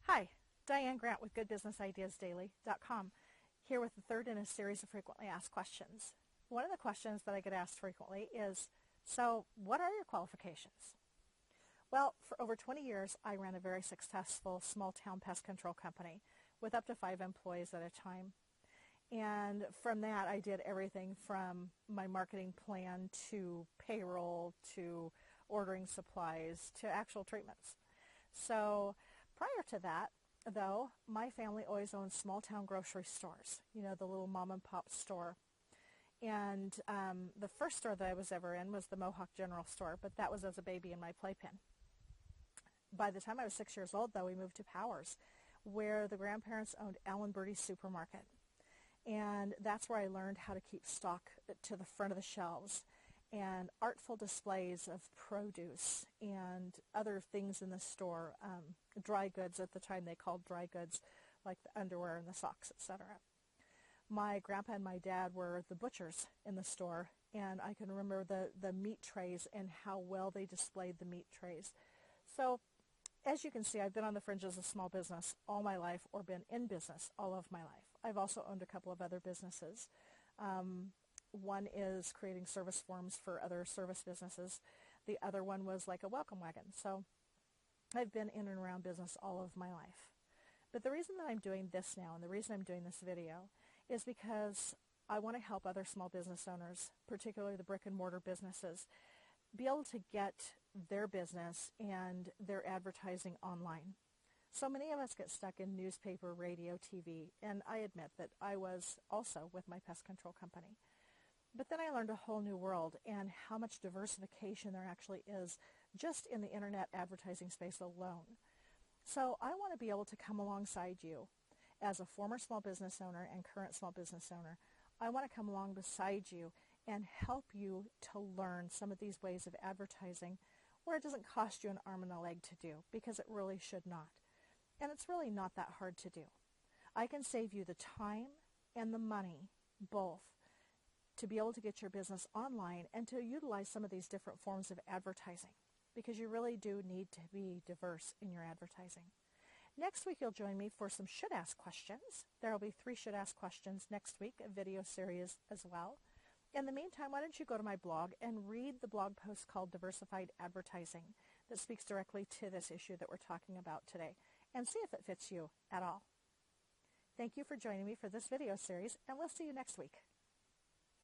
Hi, Diane Grant with GoodBusinessIdeasDaily.com, here with the third in a series of frequently asked questions. One of the questions that I get asked frequently is, so what are your qualifications? Well, for over 20 years, I ran a very successful small-town pest control company with up to 5 employees at a time. And from that, I did everything from my marketing plan to payroll to ordering supplies to actual treatments. So prior to that, though, my family always owned small-town grocery stores, you know, the little mom-and-pop store. And the first store that I was ever in was the Mohawk General Store, but that was as a baby in my playpen. By the time I was 6 years old, though, we moved to Powers, where the grandparents owned Allen Birdie's Supermarket. And that's where I learned how to keep stock to the front of the shelves and artful displays of produce and other things in the store, dry goods at the time they called dry goods, like the underwear and the socks, etc. My grandpa and my dad were the butchers in the store, and I can remember the meat trays and how well they displayed the meat trays. So as you can see, I've been on the fringes of small business all my life, or been in business all of my life. I've also owned a couple of other businesses. One is creating service forms for other service businesses. The other one was like a welcome wagon. So I've been in and around business all of my life. But the reason that I'm doing this now, and the reason I'm doing this video, is because I want to help other small business owners, particularly the brick and mortar businesses, be able to get their business and their advertising online. So many of us get stuck in newspaper, radio, TV, and I admit that I was also with my pest control company. But then I learned a whole new world and how much diversification there actually is just in the internet advertising space alone. So I want to be able to come alongside you as a former small business owner and current small business owner. I want to come along beside you and help you to learn some of these ways of advertising where it doesn't cost you an arm and a leg to do, because it really should not. And it's really not that hard to do. I can save you the time and the money, both, to be able to get your business online and to utilize some of these different forms of advertising, because you really do need to be diverse in your advertising. Next week, you'll join me for some Should Ask questions. There will be 3 Should Ask questions next week, a video series as well. In the meantime, why don't you go to my blog and read the blog post called Diversified Advertising that speaks directly to this issue that we're talking about today, and see if it fits you at all. Thank you for joining me for this video series, and we'll see you next week.